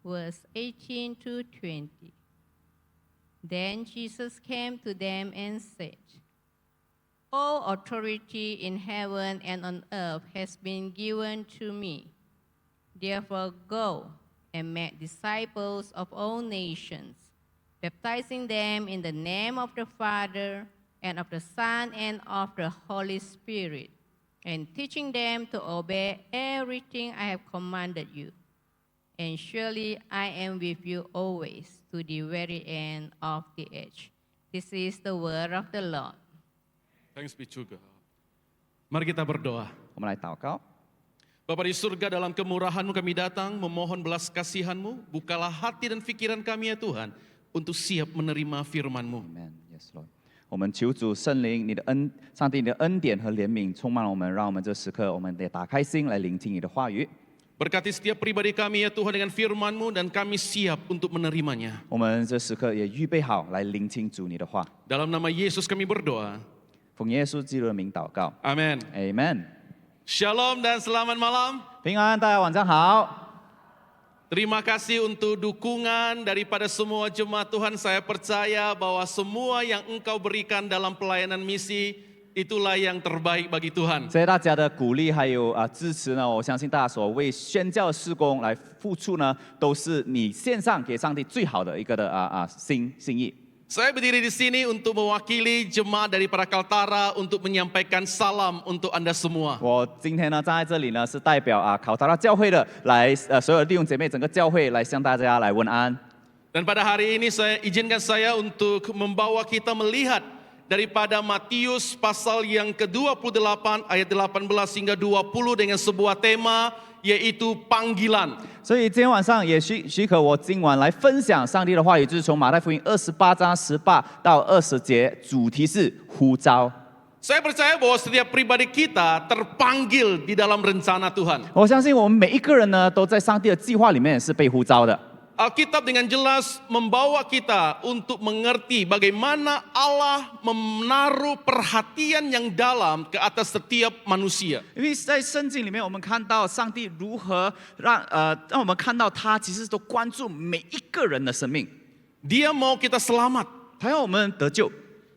verse 18 to 20. Then Jesus came to them and said, All authority in heaven and on earth has been given to me. Therefore go and make disciples of all nations, baptizing them in the name of the Father and of the Son and of the Holy Spirit, and teaching them to obey everything I have commanded you. And surely I am with you always to the very end of the age. This is the word of the Lord. Thanks be to God. Mari kita berdoa. 我们来祷告。 Bapa di surga, dalam kemurahan-Mu kami datang memohon belas kasihan-Mu. Bukalah hati dan pikiran kami ya Tuhan, untuk siap menerima firman-Mu. Amen. Yes, Lord. 我们求主圣灵，上帝你的恩典和怜悯充满了我们，让我们这时刻我们得打开心来聆听你的话语。 Berkati setiap pribadi kami ya Tuhan dengan firman-Mu, dan kami siap untuk menerimanya. 我们这时刻也预备好来聆听主你的话。 Dalam nama Yesus kami berdoa. 奉耶稣基督的名祷告。 Amin. Amen. Shalom dan selamat malam. 平安，大家晚上好。 Terima kasih untuk dukungan daripada semua jemaat Tuhan. Saya percaya bahwa semua yang Engkau berikan dalam pelayanan misi, itulah yang terbaik bagi Tuhan. 谢谢大家的鼓励还有支持呢，我相信大家所为宣教事工来付出呢，都是你献上给上帝最好的一个的心意。 Saya berdiri di sini untuk mewakili jemaat daripada Kaltara untuk menyampaikan salam untuk Anda semua. 我今天呢站在这里呢，是代表考塔拉教会的来所有弟兄姐妹整个教会来向大家来问安。 Dan pada hari ini izinkan saya untuk membawa kita melihat daripada Matius pasal yang ke-28 ayat 18 hingga 20 dengan sebuah tema yaitu panggilan. 所以今天晚上也许可我今晚来分享上帝的话语，就是从马太福音28章18到20节，主题是呼召。 Saya percaya bahwa setiap pribadi kita terpanggil di dalam rencana Tuhan. 我相信我们每一个人呢，都在上帝的计划里面是被呼召的。 Alkitab dengan jelas membawa kita untuk mengerti bagaimana Allah menaruh perhatian yang dalam ke atas setiap manusia. 因为在圣经里面，我们看到上帝如何让我们看到他其实都关注每一个人的生命， Dia mau kita selamat. 他要我们得救，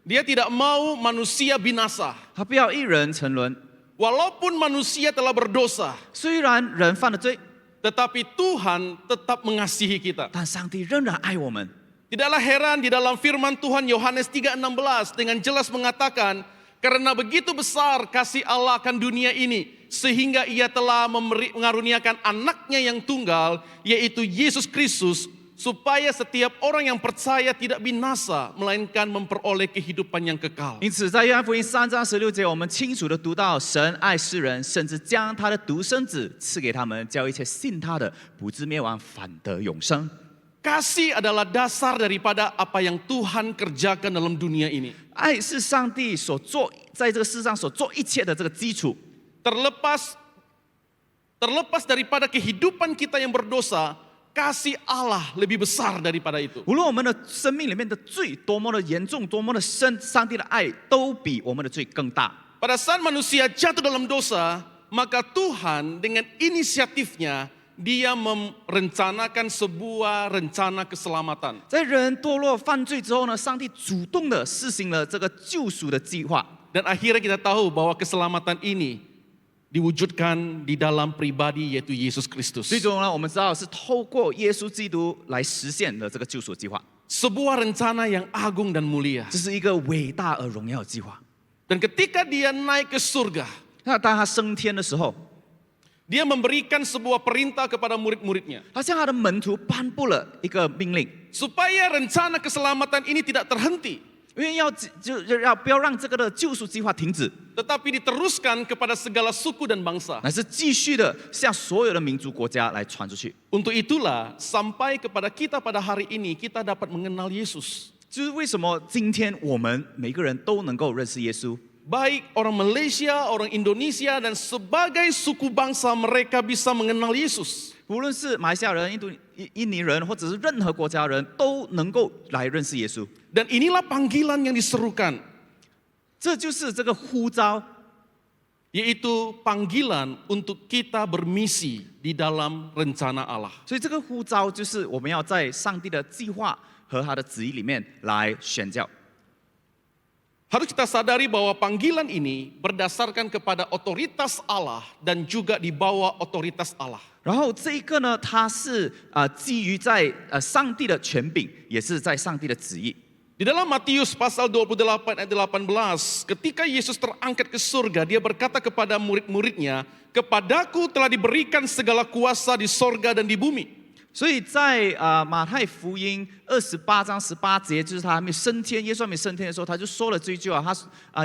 Dia tidak mau manusia binasa. 他不要一人沉沦。 Walaupun manusia telah berdosa, 虽然人犯了罪， tetapi Tuhan tetap mengasihi kita. 但上帝仍然爱我们。 Tidaklah heran di dalam firman Tuhan Yohanes 3:16 dengan jelas mengatakan, karena begitu besar kasih Allah akan dunia ini, sehingga ia telah mengaruniakan anaknya yang tunggal, yaitu Yesus Kristus, supaya setiap orang yang percaya tidak binasa, melainkan memperoleh kehidupan yang kekal. 因此，在约翰福音3章16节，我们清楚的读到，神爱世人，甚至将他的独生子赐给他们，叫一切信他的不至灭亡，反得永生。 Kasih adalah dasar daripada apa yang Tuhan kerjakan dalam dunia ini. 爱是上帝所做在这个世上所做一切的这个基础。 Terlepas daripada kehidupan kita yang berdosa, kasih Allah lebih besar daripada itu. 无论我们的生命里面的罪多么的严重，多么的深，上帝的爱都比我们的罪更大。 Pada saat manusia jatuh dalam dosa, maka Tuhan dengan inisiatifnya Dia merencanakan sebuah rencana keselamatan. 在人堕落犯罪之后呢，上帝主动的施行了这个救赎的计划。 Dan akhirnya kita tahu bahwa keselamatan ini diwujudkan di dalam pribadi yaitu Yesus Kristus. 最终呢，我们知道是透过耶稣基督来实现的这个救赎计划。 Sebuah rencana yang agung dan mulia. 这是一个伟大而荣耀的计划。 Dan ketika dia naik ke surga, 那当他升天的时候， dia memberikan sebuah perintah kepada murid-muridnya. 他向他的门徒颁布了一个命令， Supaya rencana keselamatan ini tidak terhenti, 因为要不要让这个的救赎计划停止， tetapi diteruskan kepada segala suku dan bangsa. 乃是继续的向所有的民族国家来传出去。 Untuk itulah sampai kepada kita pada hari ini kita dapat mengenal Yesus. 就是为什么今天我们每个人都能够认识耶稣。 Baik orang Malaysia, orang Indonesia dan sebagai suku bangsa mereka bisa mengenal Yesus. 无论是马来西亚人、印尼人，或者是任何国家人都能够来认识耶稣。 Dan inilah panggilan yang diserukan. 这就是这个呼召。yaitu panggilan untuk kita bermisi di dalam rencana Allah. 所以这个呼召就是我们要在上帝的计划和他的旨意里面来宣教。 Harus kita sadari bahwa panggilan ini berdasarkan kepada otoritas Allah dan juga di bawah otoritas Allah. 然后这一个呢，它是基于在上帝的权柄，也是在上帝的旨意。 Di dalam Matius pasal 28 ayat 18, ketika Yesus terangkat ke surga, dia berkata kepada murid-muridnya, "Kepadaku telah diberikan segala kuasa di sorga dan di bumi." 所以在马太福音28章18节，就是他还没升天，耶稣还没升天的时候，他就说了这一句话。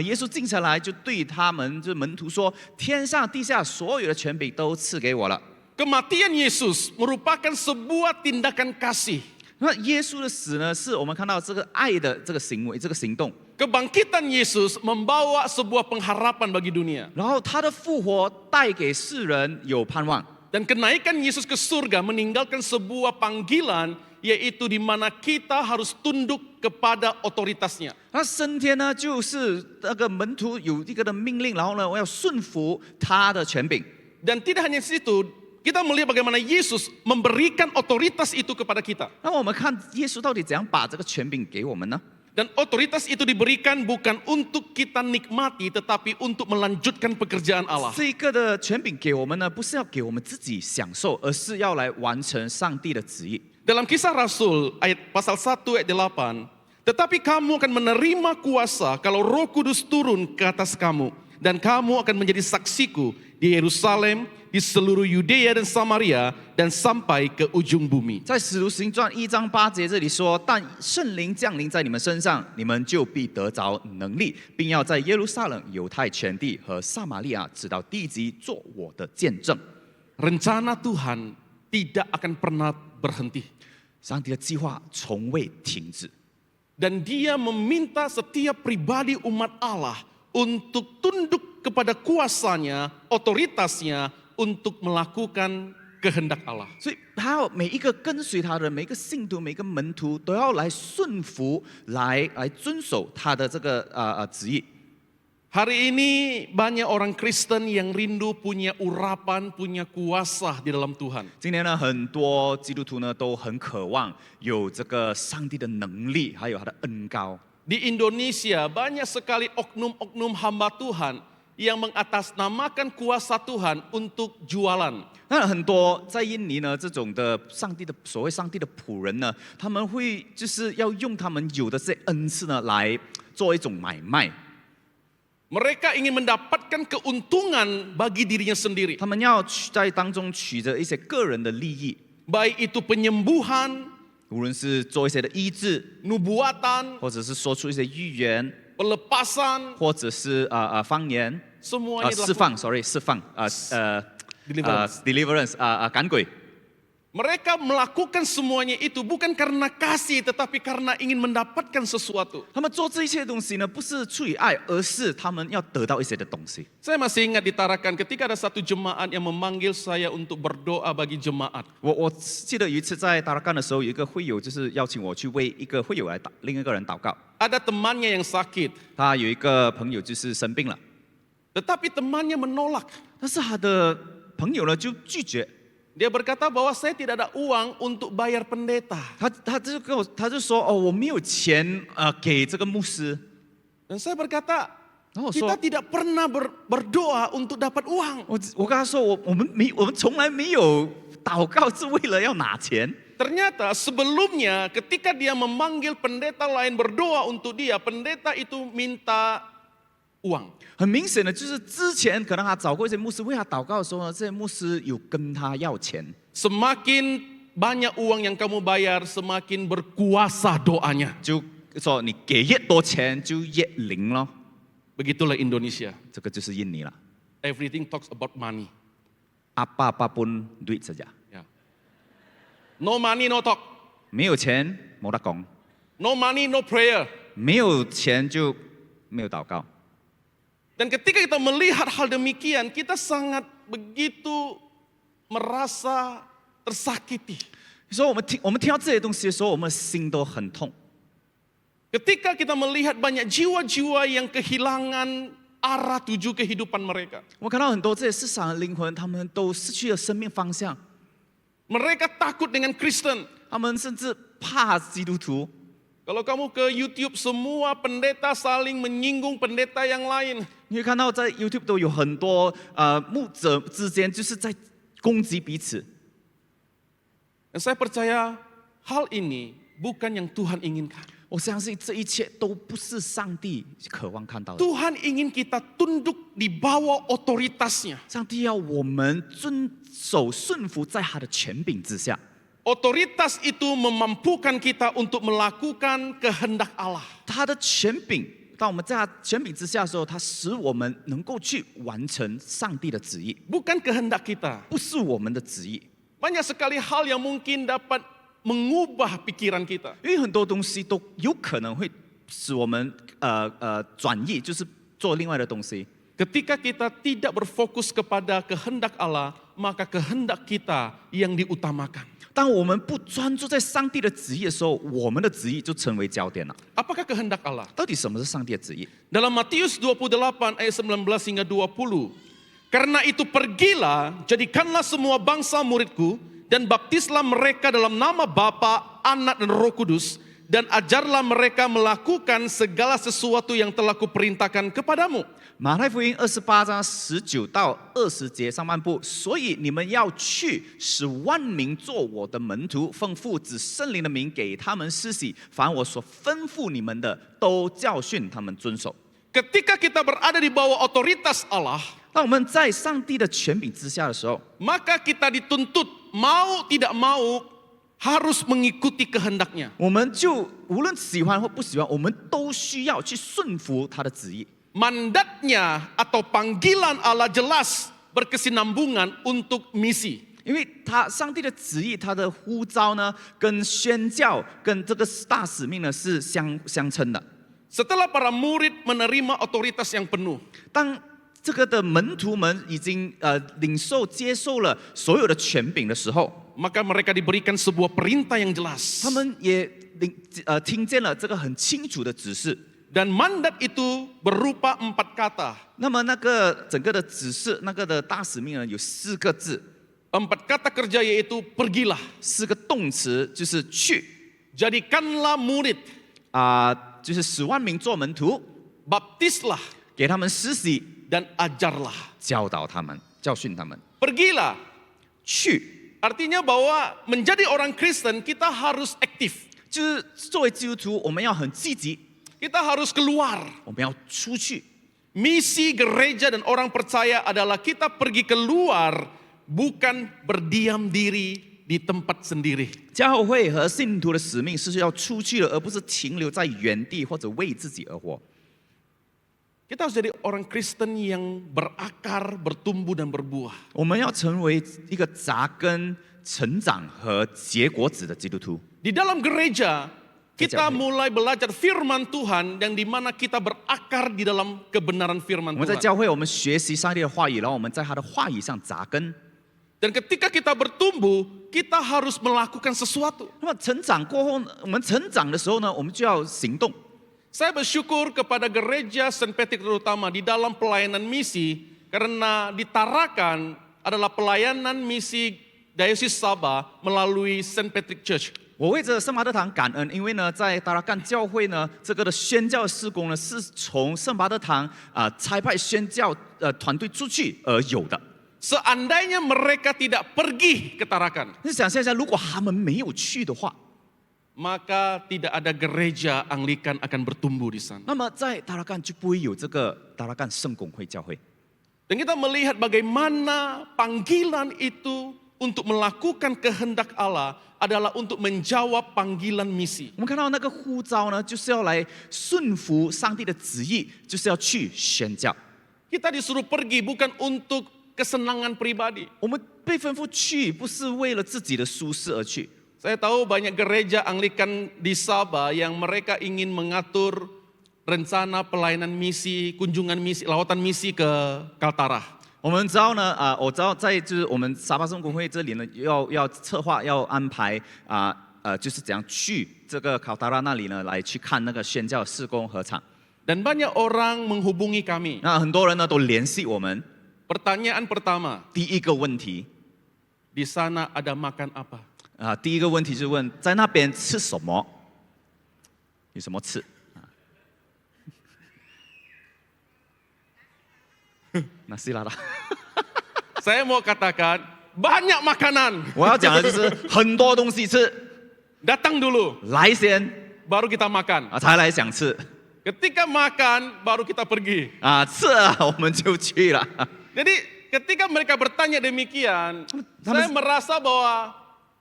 耶稣进下来就对他们，就门徒说：“天上地下所有的权柄都赐给我了。” Kematian Yesus merupakan sebuah tindakan kasih. 那耶稣的死呢，是我们看到这个爱的这个行为、这个行动。 Kebangkitan Yesus membawa sebuah pengharapan bagi dunia. 然后他的复活带给世人有盼望。 Dan kenaikan Yesus ke surga meninggalkan sebuah panggilan, yaitu di mana kita harus tunduk kepada otoritasnya. 那升天呢，就是那个门徒有一个的命令，然后呢，我要顺服他的权柄。 Dan tidak hanya situ, kita melihat bagaimana Yesus memberikan otoritas itu kepada kita. 那我们看耶稣到底怎样把这个权柄给我们呢？ Dan otoritas itu diberikan bukan untuk kita nikmati, tetapi untuk melanjutkan pekerjaan Allah. 这一个的权柄给我们呢，不是要给我们自己享受，而是要来完成上帝的旨意。 Dalam Kisah Rasul ayat pasal 1 ayat 8, tetapi kamu akan menerima kuasa kalau Roh Kudus turun ke atas kamu, dan kamu akan menjadi saksiku di Yerusalem, di seluruh Yudea dan Samaria, dan sampai ke ujung bumi. 在使徒行传1章8节这里说：“但圣灵降临在你们身上，你们就必得着能力，并要在耶路撒冷、犹太全地和撒玛利亚直到地极做我的见证。” Rencana Tuhan tidak akan pernah berhenti. 上帝的计划从未停止， Dan dia meminta setiap pribadi umat Allah untuk tunduk kepada kuasanya, otoritasnya, untuk melakukan kehendak Allah. 所以他要每一个跟随他的人，每一个信徒、每一个门徒都要来顺服，来遵守他的这个旨意。 Hari ini banyak orang Kristen yang rindu punya urapan, punya kuasa di dalam Tuhan. 今天呢，很多基督徒呢都很渴望有这个上帝的能力，还有他的恩膏。 Di Indonesia banyak sekali oknum-oknum hamba Tuhan yang mengatasnamakan kuasa Tuhan untuk jualan. 那很多在印尼呢，这种的所谓上帝的仆人呢，他们会就是要用他们有的这些恩赐呢，来做一种买卖。 Mereka ingin mendapatkan keuntungan bagi dirinya sendiri. 他们要在当中取得一些个人的利益， Baik itu penyembuhan, 无论是做一些的医治， nubuatan, 或者是说出一些预言， pelepasan, 或者是方言， semuanya 释放释放deliverance 赶鬼。 Mereka melakukan semuanya itu bukan karena kasih, tetapi karena ingin mendapatkan sesuatu. 他们做这一切东西呢，不是出于爱，而是他们要得到一些的东西。 Saya masih ingat di Tarakan ketika ada satu jemaat yang memanggil saya untuk berdoa bagi jemaat. 我记得有一次在达拉干的时候，有一个会友就是邀请我去为一个会友来另一个人祷告。 Ada temannya yang sakit, 他有一个朋友就是生病了， tetapi temannya menolak. 但是他的朋友呢就拒绝。 Dia berkata bahwa saya tidak ada uang untuk bayar pendeta. 他就说哦，我没有钱给这个牧师。 Dan saya berkata, 然后我 kita 说， tidak pernah berdoa untuk dapat uang. 我跟他说，我们从来没有祷告是为了要拿钱。 Ternyata sebelumnya ketika dia memanggil pendeta lain berdoa untuk dia, pendeta itu minta uang. 很明显的就是之前可能他找过一些牧师为他祷告的时候呢，这些牧师有跟他要钱。 Semakin banyak uang yang kamu bayar, semakin berkuasa doanya. 就说你给越多钱就越灵咯。 Begitulah Indonesia. 这个就是印尼了， Everything talks about money. apa pun duit saja， Ya. No money, no talk. 没有钱没得讲， No money, no prayer. 没有钱就没有祷告。 Dan ketika kita melihat hal demikian, kita sangat begitu merasa tersakiti. 所以我们听到这些东西的时候，我们心都很痛。 Ketika kita melihat banyak jiwa-jiwa yang kehilangan arah tuju kehidupan mereka. 我们看到很多这些世上的灵魂，他们都失去了生命方向， Mereka takut dengan Kristen. 他们甚至怕基督徒。 Kalau kamu ke YouTube, semua pendeta saling menyinggung pendeta yang lain. 你会看到在 YouTube 都有很多牧者之间就是在攻击彼此。 Dan saya percaya hal ini bukan yang Tuhan inginkan. 我相信这一切都不是上帝渴望看到的。 Tuhan ingin kita tunduk di bawah otoritasnya. 上帝要我们遵守顺服在他的权柄之下。 Otoritas itu memampukan kita untuk melakukan kehendak Allah. 他的权柄，当我们在他权柄之下的时候，他使我们能够去完成上帝的旨意， Bukan kehendak kita. 不是我们的旨意。 Banyak sekali hal yang mungkin dapat mengubah pikiran kita. 因为很多东西都有可能会使我们转移，就是做另外的东西。 Ketika kita tidak berfokus kepada kehendak Allah, maka kehendak kita yang diutamakan. 当我们不专注在上帝的旨意的时候，我们的旨意就成为焦点了。 Apakah kehendak Allah? 到底什么是上帝的旨意？ Dalam Matius 28 ayat 19 hingga 20. Karena itu pergilah, jadikanlah semua bangsa muridku, dan baptislah mereka dalam nama Bapa, Anak, dan Roh Kudus, dan ajarlah mereka melakukan segala sesuatu yang telah kuperintahkan kepadamu. 马太福音28章19到20节上半部，所以你们要去，使万民做我的门徒，奉父子圣灵的名给他们施洗，凡我所吩咐你们的，都教训他们遵守。 Ketika kita berada di bawah otoritas Allah, 当我们在上帝的权柄之下的时候， maka kita dituntut mau tidak mau harus mengikuti kehendaknya. 我们就无论喜欢或不喜欢，我们都需要去顺服他的旨意。 Mandatnya atau panggilan Allah jelas berkesinambungan untuk misi. 因为上帝的旨意，他的呼召呢，跟宣教、跟这个大使命呢是相称的。 Setelah para murid menerima otoritas yang penuh, 当这个的门徒们已经领受、接受了所有的权柄的时候， maka mereka diberikan sebuah perintah yang jelas. 他们也听见了这个很清楚的指示。 Dan mandat itu berupa 4 kata. 那么那个整个的指示，那个的大使命呢，有4个字， 4 kata kerja yaitu pergilah, 4个动词，就是去 jadikanlah murid, 就是使万民做门徒， baptislah, 给他们施洗， dan ajarlah. 教导他们，教训他们。 Pergilah, 去 artinya bahwa menjadi orang Kristen kita harus aktif. 就是作为基督徒，我们要很积极， Kita harus keluar. 我们要出去。 Misi gereja dan orang percaya adalah kita pergi keluar, bukan berdiam diri di tempat sendiri. 教会和信徒的使命是要出去的，而不是停留在原地或者为自己而活。 Kita harus jadi orang Kristen yang berakar, bertumbuh dan berbuah. 我们要成为一个扎根、成长和结果子的基督徒。 Di dalam gereja, kita Gereja. mulai belajar firman Tuhan yang dimana kita berakar di dalam kebenaran firman 我们在 Tuhan. 教会，我们学习上帝的话语，然后我们在他的话语上扎根。 Dan ketika kita bertumbuh, kita harus melakukan sesuatu. 那么成长过后，我们成长的时候呢，我们就要行动。 Saya bersyukur kepada gereja St. Patrick terutama di dalam pelayanan misi, karena di Tarakan adalah pelayanan misi Dioceses Sabah melalui St. Patrick Church. 我为着圣巴特堂感恩，因为呢，在达拉干教会呢，这个的宣教事工呢，是从圣巴特堂差派宣教团队出去而有的。 Seandainya mereka tidak pergi ke Tarakan, 你想象一下，如果他们没有去的话， maka tidak ada gereja Anglikan akan bertumbuh di sana. 那么在达拉干就不会有这个达拉干圣公会教会。 Dan kita melihat bagaimana panggilan itu untuk melakukan kehendak Allah adalah untuk menjawab panggilan misi. 我们看到那个呼召呢，就是要来顺服上帝的旨意，就是要去宣教。 Kita disuruh pergi bukan untuk kesenangan pribadi. 我们被吩咐去，不是为了自己的舒适而去。 Saya tahu banyak gereja Anglikan di Sabah yang mereka ingin mengatur rencana pelayanan misi, kunjungan misi, lawatan misi ke Kaltara. 我们知道呢，我知道在就是我们沙巴圣公会这里呢，要策划要安排就是怎样去这个考达拉那里呢，来去看那个宣教事工合场。Dan banyak orang menghubungi kami. 那很多人呢都联系我们。 Pertanyaan pertama, 第一个问题 di sana ada makan apa? 第一个问题是问在那边吃什么？有什么吃？nasi lah。 Saya mau katakan, banyak makanan. 我要讲的就是很多东西吃， Datang dulu, 来先 baru kita makan. 才来想吃 Ketika makan, baru kita pergi. 吃了我们就去了。 Jadi ketika mereka bertanya demikian, Sama- saya merasa bahwa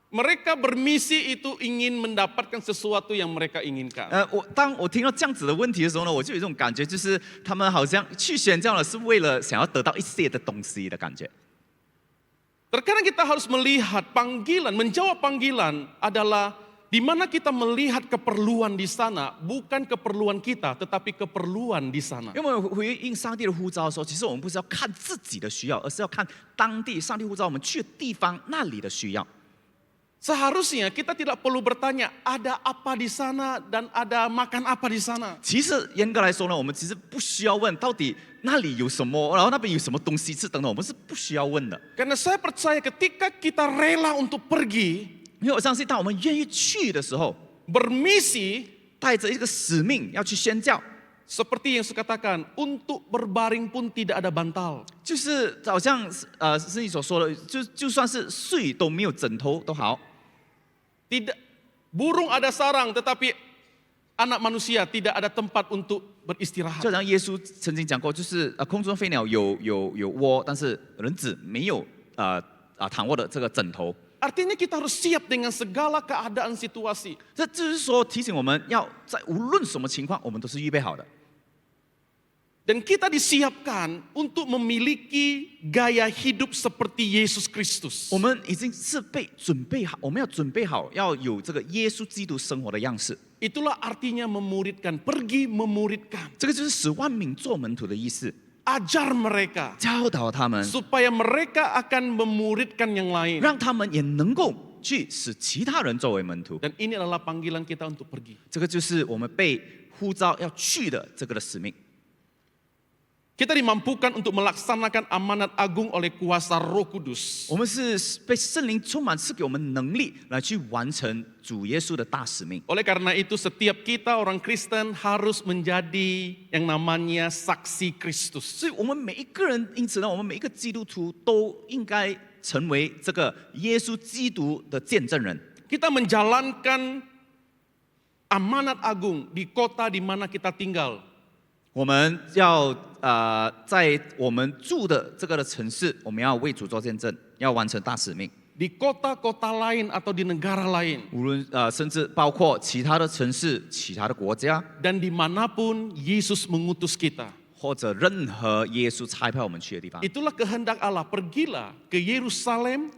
mereka bermisi itu ingin mendapatkan sesuatu yang mereka inginkan. 当我听到这样子的问题的时候呢，我就有一种感觉，就是他们好像去宣教了，是为了想要得到一些的东西的感觉。 Terkadang kita harus melihat panggilan, menjawab panggilan adalah di mana kita melihat keperluan di sana, bukan keperluan kita, tetapi keperluan di sana. 因为我们回应上帝的呼召的时候，其实我们不是要看自己的需要，而是要看当地上帝呼召我们去的地方那里的需要。 Seharusnya kita tidak perlu bertanya ada apa di sana dan ada makan apa di sana. 其实严格来说呢，我们其实不需要问到底那里有什么，然后那边有什么东西吃等等，我们是不需要问的。 Karena saya percaya ketika kita rela untuk pergi, 因为我相信，当我们愿意去的时候， bermisi 带着一个使命要去宣教， seperti yang saya katakan, untuk berbaring pun tidak ada bantal. 就是好像是你所说的，就算是睡都没有枕头都好。 Tidak, burung ada sarang, tetapi anak manusia tidak ada tempat untuk beristirahat. 就好像耶稣曾经讲过，就是空中飞鸟有窝，但是人子没有躺卧的这个枕头。 Artinya kita harus siap dengan segala keadaan situasi. 这就是说提醒我们要在无论什么情况，我们都是预备好的。 Dan kita disiapkan untuk memiliki gaya hidup seperti Yesus Kristus. 我们已经是被准备好，我们要准备好要有这个耶稣基督生活的样式。 Itulah artinya memuridkan, pergi memuridkan. 这个就是使万民做门徒的意思， Ajar mereka 教导他们， supaya mereka akan memuridkan yang lain. 让他们也能够去使其他人作为门徒。 Dan ini adalah panggilan kita untuk pergi. 这个就是我们被呼召要去的这个的使命。 Kita dimampukan untuk melaksanakan amanat agung oleh kuasa Roh Kudus. 我们是被圣灵充满，赐给我们能力来去完成主耶稣的大使命。 Oleh karena itu setiap kita orang Kristen harus menjadi yang namanya saksi Kristus. 所以我们每一个人，因此呢，我们每一个基督徒都应该成为这个耶稣基督的见证人。 Kita menjalankan amanat agung di kota di mana kita tinggal. 我们要在我们住的这个的城市，我们要为主做见证，要完成大使命。 Di kota-kota lain atau di negara lain. 无论甚至包括其他的城市、其他的国家， Dan dimanapun Yesus mengutus kita. 或者任何耶稣差派我们去的地方。 Itulah kehendak Allah. Pergilah ke Yerusalem,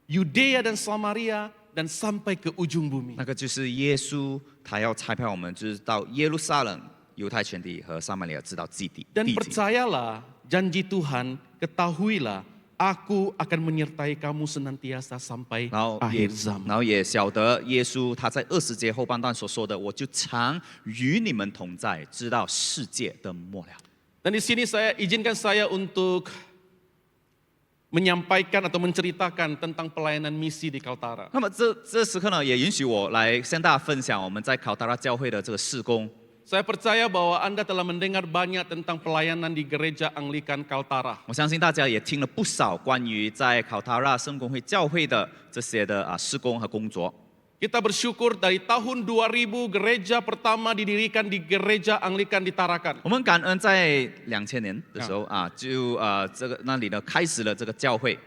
Yudea dan Samaria, dan sampai ke ujung bumi. 那个就是耶稣，他要差派我们，就是到耶路撒冷、犹太全地和撒玛利亚，直到地极。 Dan percayalah janji Tuhan, ketahuilah, aku akan menyertai kamu senantiasa sampai 然后 akhir zaman. 然后也晓得耶稣他在20节后半段所说的，我就常与你们同在，直到世界的末了。 Dan di sini izinkan saya untuk menyampaikan atau menceritakan tentang pelayanan misi di Kaltara. 那么这时刻呢，也允许我来向大家分享我们在考达拉教会的这个事工。 Saya percaya bahwa Anda telah mendengar banyak tentang pelayanan di Gereja Anglikan Kaltara. 我相信大家也听了不少关于在考达拉圣公会教会的这些的事工和工作。 Kita bersyukur dari tahun 2000 gereja pertama didirikan di Gereja Anglikan di Tarakan. 我们感恩在2000年的时候就这个那里呢开始了这个教会。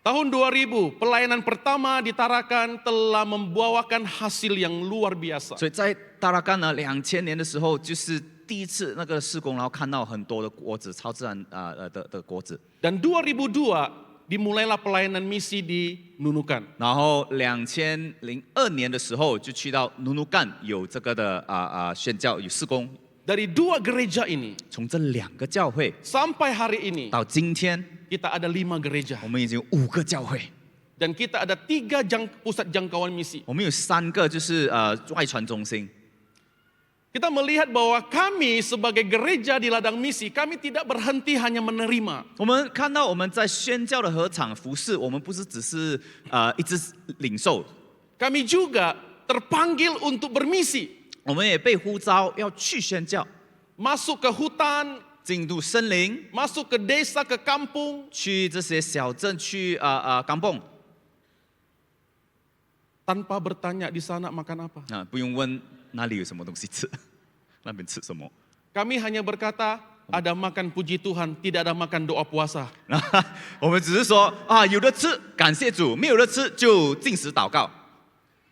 Tahun 2000 pelayanan pertama di Tarakan telah membawakan hasil yang luar biasa. 所以在达拉干呢2000年的时候，就是第一次那个事工，然后看到很多的果子，超自然的果子。 Dan 2002 dimulailah pelayanan misi di Nunukan. 然后2002年的时候，就去到努努干有这个的宣教有事工。 Dari dua gereja ini 从这2个教会 sampai hari ini 到今天， kita ada 5 gereja 我们已经有5个教会， dan kita ada 3 pusat jangkauan misi. 我们有3个就是外传中心。Kita melihat bahwa kami sebagai gereja di ladang misi, kami tidak berhenti hanya menerima. 我们看到我们在宣教的合场服侍，我们不是只是一直领受， Kami juga terpanggil untuk bermisi. 我们也被呼召要去宣教， Masuk ke hutan, 进入森林， masuk ke desa, ke kampung. 去这些小镇，去冈蹦 Tanpa bertanya di sana makan apa. 啊，不用问哪里有什么东西吃，那边吃什么。 Kami hanya berkata, ada makan puji Tuhan, tidak ada makan doa puasa. 我们只是说啊，有的吃感谢主，没有的吃就禁食祷告。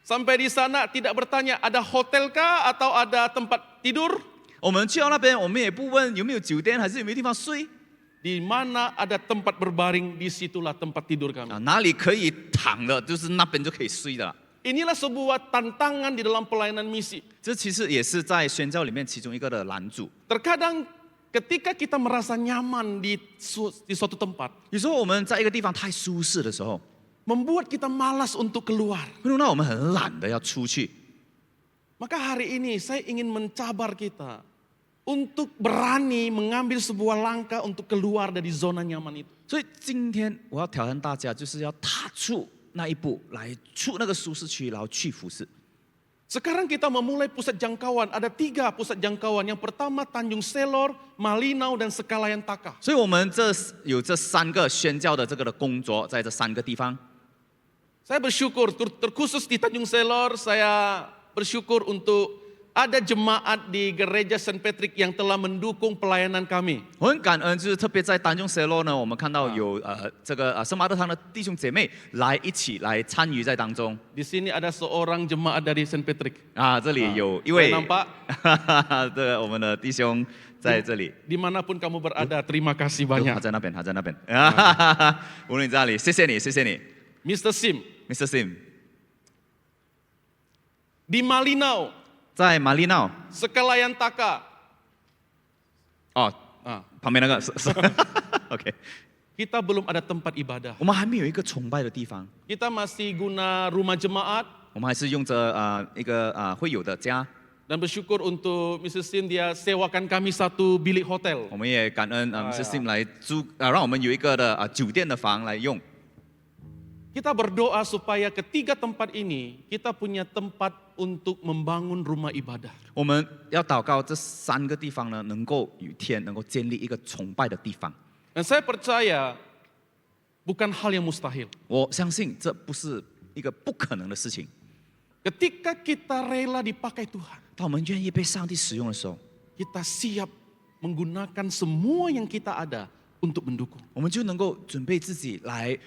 Sampai di sana tidak bertanya, ada hotel kah atau ada tempat tidur? 我们去到那边，我们也不问有没有酒店，还是有没有地方睡 Di mana ada tempat berbaring, disitulah tempat tidur kami. 啊，哪里可以躺的，就是那边就可以睡的了。 Inilah sebuah tantangan di dalam pelayanan misi. 这其实也是在宣教里面其中一个的拦阻。 Terkadang ketika kita merasa nyaman di suatu tempat, 有时候我们在一个地方太舒适的时候， membuat kita malas untuk keluar. 会弄到我们很懒的要出去。 Maka hari ini saya ingin mencabar kita untuk berani mengambil sebuah langkah untuk keluar dari zona nyaman itu. 所以今天我要挑战大家，就是要踏出那一步，来出那个舒适区，然后去服侍。 Sekarang kita memulai pusat jangkauan. Ada 3 pusat jangkauan. Yang pertama Tanjung Selor, Malinau, dan Sekalayan Taka. 所以我们有这3个宣教的这个的工作，在这3个地方。 Saya bersyukur, terkhusus di Tanjung Selor, saya bersyukur untuk ada jemaat di gereja St. Patrick yang telah mendukung pelayanan kami. 我很感恩，就是特别在丹中 Selo 呢，我们看到有这个圣马特堂的弟兄姐妹来一起来参与在当中 Di sini ada seorang jemaat dari St. Patrick. 啊，这里有一位 Nampak? 这个我们的弟兄在这里， Dimanapun kamu berada, terima kasih 他 banyak. 在那边，他在那边，无论你在哪里，谢谢你，谢谢你 Mr. Sim, ，Mr. Sim， di Malinau, 在马里闹 Sekalayan Taka. 哦， Ah, 旁边那个是，OK， kita belum ada tempat ibadah. 我们还没有一个崇拜的地方， Kita masih guna rumah jemaat 我们还是用着一个会友的家， dan bersyukur untuk Mr. Sim dia sewakan kami satu bilik hotel. 我们也感恩Mr. Sim 来租让我们有一个的酒店的房来用。 Kita berdoa supaya ketiga tempat ini kita punya tempat untuk membangun rumah ibadah. 我们要祷告这3个地方呢，能够有一天能够建立一个崇拜的地方。 Dan saya percaya bukan hal yang mustahil. 我相信这不是一个不可能的事情。 Ketika kita rela dipakai Tuhan, 当我们愿意被上帝使用的时候， kita siap menggunakan semua yang kita ada untuk mendukung. 我们就能够准备自己来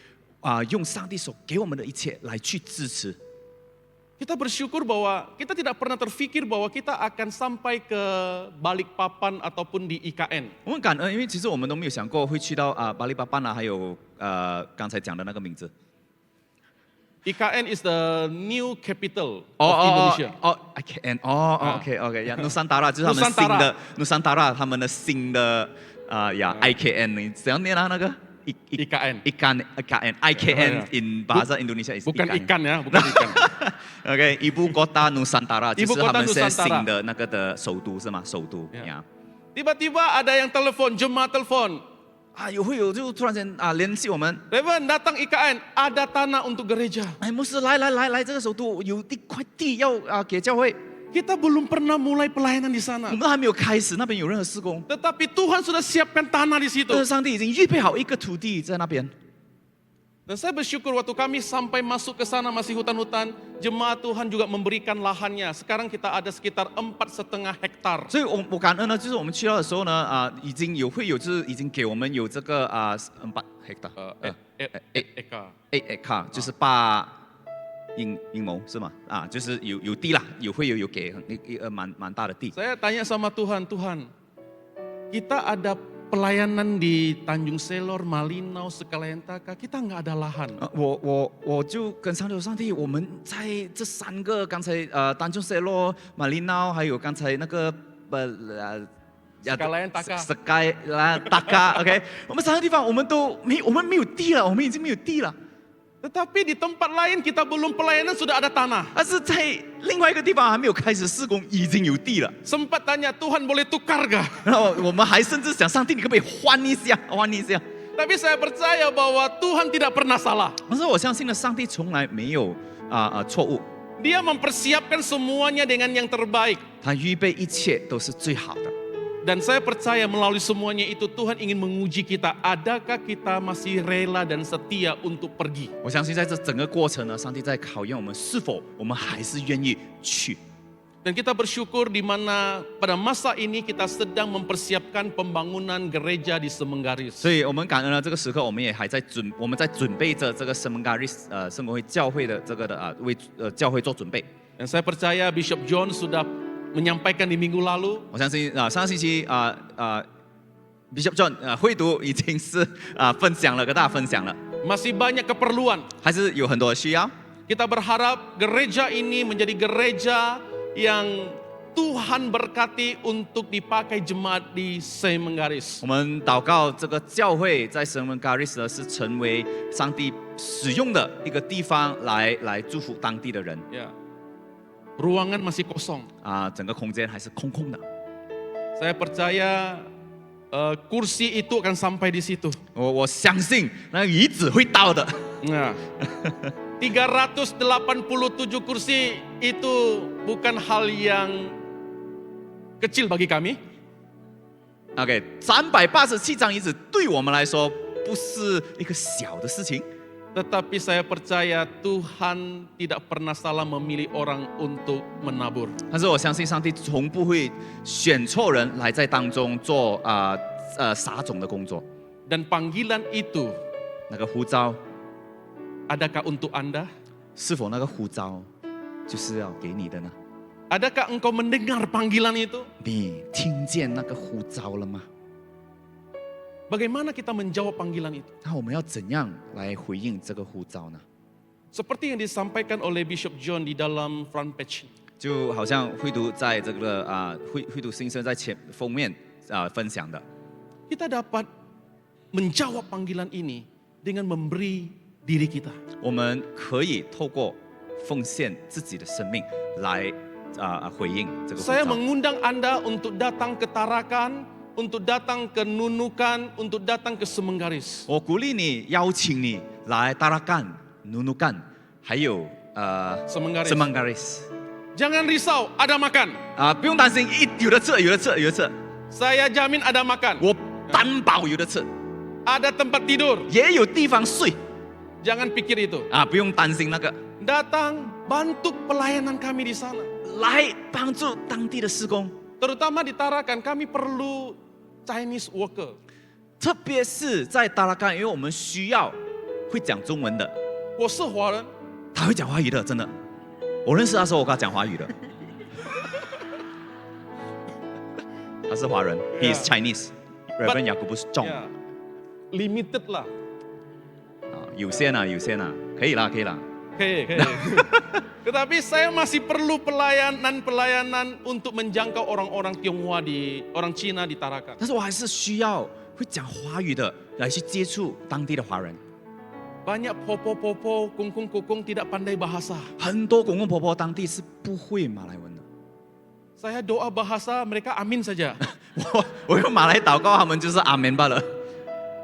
用上帝所给我们的一切来去支持。 Kita bersyukur bahwa kita tidak pernah terfikir bahwa kita akan sampai ke Balikpapan ataupun di IKN. 我们感恩，因为其实我们都没有想过会去到巴黎巴班啊，还有刚才讲的那个名字。 IKN is the new capital of Indonesia. IKN，OK，呀，Nusantara 就是他们新的 Nusantara 他们的新的IKN， 你怎样念啊那个？ IKN. IKN in bahasa Indonesia is Bukan ikan ya, bukan ikan. OK， Ibu Kota Nusantara， 就 Ibu 是他 Kota 们现在 Nusantara 新的那个的首都是吗？首都 Ya. 呀。 Tiba-tiba ada yang telepon, jemaat telepon. 会有就突然间联系我们， Revan datang IKN, ada tanah untuk gereja. 哎，牧师来这个首都有一块地要给教会， Kita belum pernah mulai pelayanan di sana. 我们还没有开始，那边有任何施工， Tetapi Tuhan sudah siapkan tanah di situ. 但是上帝已经预备好一个土地在那边。 Dan saya bersyukur waktu kami sampai masuk ke sana masih hutan-hutan, jemaat Tuhan juga memberikan lahannya. Sekarang kita ada sekitar 4,5 hektar. 所以我感恩呢，就是我们去到的时候呢，已经有会有就是已经给我们有这个8 hectare， Eka. 8 hectare 就是8英亩是吗？就是有地啦，会有给一个蛮大的地。 Saya tanya sama Tuhan, Tuhan, kita ada pelayanan di Tanjung Selor, Malinau, Sekalayan Taka, kita nggak ada lahan. 我就跟上帝说，上帝，我们在这3个刚才丹中 Selo、马里闹，还有刚才那个Sekalayan Taka. Taka，OK， 我们3个地方我们没有地了，我们已经没有地了。Tetapi di tempat lain kita belum pelayanan sudah ada tanah. 但是在另外一个地方还没有开始施工，已经有地了。 Sempat tanya Tuhan boleh tukar gak? 然后我们还甚至想，上帝你可不可以换一下，换一下？ Tapi saya percaya bahwa Tuhan tidak pernah salah. 但是我相信呢，上帝从来没有错误， Dia mempersiapkan semuanya dengan yang terbaik. 他预备一切都是最好的。 Dan saya percaya melalui semuanya itu Tuhan ingin menguji kita. Adakah kita masih rela dan setia untuk pergi? 我相信在这整个过程呢，上帝在考验我们是否我们还是愿意去。 Dan kita bersyukur di mana pada masa ini kita sedang mempersiapkan pembangunan gereja di Semenggaris. 所以我们感恩呢，这个时刻我们也还在我们在准备着这个圣门嘎利圣公会教会的这个的为教会做准备。 Dan saya percaya Bishop John sudah menyampaikan di minggu lalu. 我相信上个星期Bishop John 会读已经是分享了，跟大家分享了， Masih banyak keperluan. 还是有很多的需要。 Kita berharap gereja ini menjadi gereja yang Tuhan berkati untuk dipakai jemaat di Semenggaris. 我们祷告这个教会在圣门嘎利斯呢，是成为上帝使用的一个地方来祝福当地的人。 Ya. Ruangan masih kosong. 整个空间还是空空的。 Saya percaya kursi itu akan sampai di situ. 我相信那个椅子会到的。 Nah, 387 kursi itu bukan hal yang kecil bagi kami. OK， 387张椅子对我们来说不是一个小的事情。 Tetapi saya percaya Tuhan tidak pernah salah memilih orang untuk menabur. 但是我相信上帝从不会选错人来在当中做撒种的工作。 Dan panggilan itu 那个呼召， adakah untuk Anda? 是否那个呼召就是要给你的呢？ Adakah engkau mendengar panggilan itu? 你听见那个呼召了吗？ Bagaimana kita menjawab panggilan itu? 那我们要怎样来回应这个呼召呢？ Seperti yang disampaikan oleh Bishop John di dalam front page. 就好像会读在这个会读新生在封面分享的， Kita dapat menjawab panggilan ini dengan memberi diri kita. 我们可以透过奉献自己的生命来回应这个呼 Saya 召。 mengundang Anda untuk datang ke Tarakan, untuk datang ke Nunukan, untuk datang ke Semenggaris. 我鼓励你，邀请你来达拉干、努努干，还有Semenggaris. Semenggaris Jangan risau, ada makan. 不用担心，有的吃，有的吃，有的吃， Saya jamin ada makan. 我担保有的吃， Ada tempat tidur. 也有地方睡 Jangan pikir itu. 不用担心那个， Datang, bantu pelayanan kami di sana. 来帮助当地的施工， Terutama di Tarakan, kami perlu Chinese worker. 特别是在达拉干，因为我们需要会讲中文的， 我是华人， 他会讲华语的，真的。我认识他的时候，我跟他讲华语的。他是华人 ，He is Chinese。Reverend Yakubus Chong。 ya, limited lah. 有限啊，有限啊，可以啦，可以啦。 Oke. Tetapi saya masih perlu pelayanan untuk menjangkau orang-orang Tionghoa orang Cina di Tarakan. 但是我还是需要会讲华语的来去接触当地的华人。 Banyak popo-popo, kungkung-kungkung tidak pandai bahasa. 很多公公婆婆当地是不会马来文的。 Saya doa bahasa, mereka amin saja. 我用马来祷告，他们就是阿门罢了。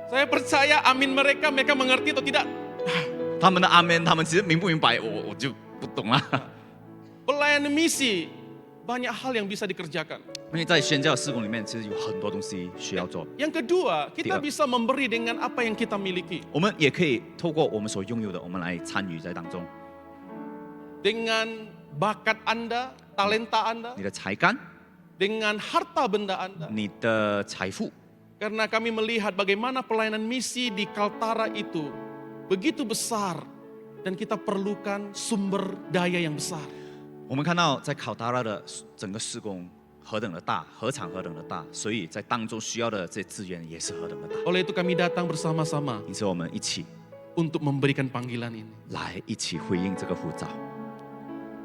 Saya percaya amin mereka mengerti atau tidak. 他们的阿门，他们其实明不明白，我就不懂啦。 Pelayanan misi, banyak hal yang bisa dikerjakan. 因为在宣教事工里面，其实有很多东西需要做。 Yang kedua, kita Tiga. bisa memberi dengan apa yang kita miliki. 我们也可以透过我们所拥有的，我们来参与在当中。 Dengan bakat Anda, talenta Anda, 你的才干， dengan harta benda Anda. 你的财富， Karena kami melihat bagaimana pelayanan misi di Kaltara itu begitu besar dan kita perlukan sumber daya yang besar. 我们看到在考达拉的整个施工何等的大，何尝何等的大，所以在当中需要的这些资源也是何等的大。 Oleh itu kami datang bersama-sama 因此，我们一起 untuk memberikan panggilan ini. 来一起回应这个呼召。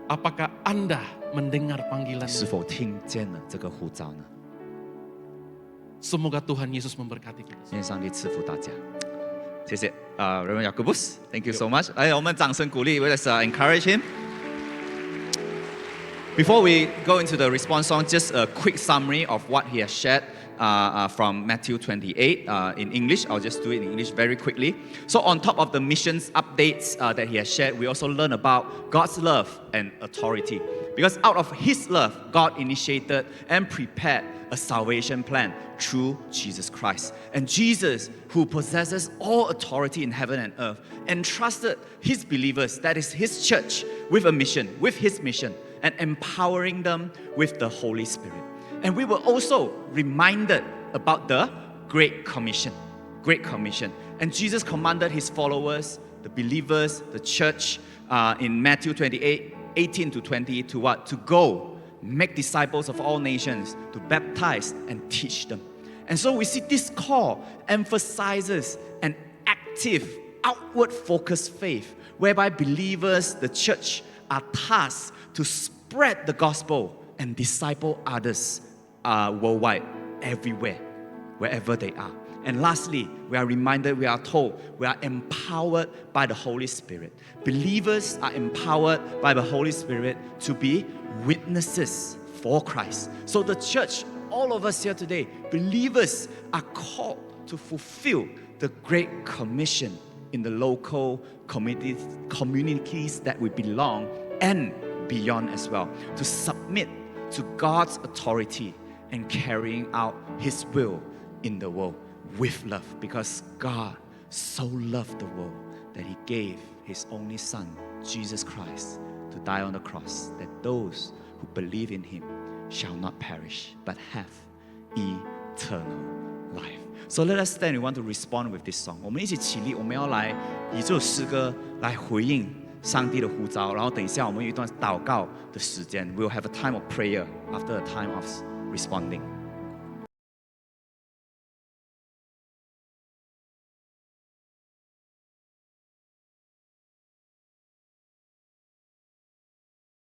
Apakah Anda mendengar panggilan 是 ini? 否听见了这个呼召呢？ Semoga Tuhan Yesus memberkati kita. 愿上帝赐福大家。谢谢Reverend Jacobus, thank you so much. 来，我们掌声鼓励 ，Let's encourage him. Before we go into the response song, just a quick summary of what he has shared from Matthew 28 in English. I'll just do it in English very quickly. So on top of the missions updates that he has shared, we also learn about God's love and authority. Because out of His love, God initiated and prepared a salvation plan through Jesus Christ. And Jesus, who possesses all authority in heaven and earth, entrusted His believers, that is His church, with a mission, with His mission, and empowering them with the Holy Spirit. And we were also reminded about the Great Commission. Great Commission. And Jesus commanded His followers, the believers, the church, in Matthew 28, 18 to 20, to what? To go, make disciples of all nations, to baptize and teach them. And so we see this call emphasizes an active, outward focused faith, whereby believers, the church, are tasked to spread the gospel and disciple others worldwide, everywhere, wherever they are. And lastly, we are reminded, we are told, we are empowered by the Holy Spirit. Believers are empowered by the Holy Spirit to be witnesses for Christ. So the church, all of us here today, believers are called to fulfill the Great Commission in the local communities that we belong and beyond as well, to submit to God's authority and carrying out His will in the world with love, because God so loved the world that He gave His only Son, Jesus Christ, to die on the cross, that those who believe in Him shall not perish but have eternal life. So let us stand. We want to respond with this song. 我们一起起立，我们要来以这首诗歌来回应上帝的呼召。然后等一下我们有一段祷告的时间。We'll have a time of prayer after a time of responding.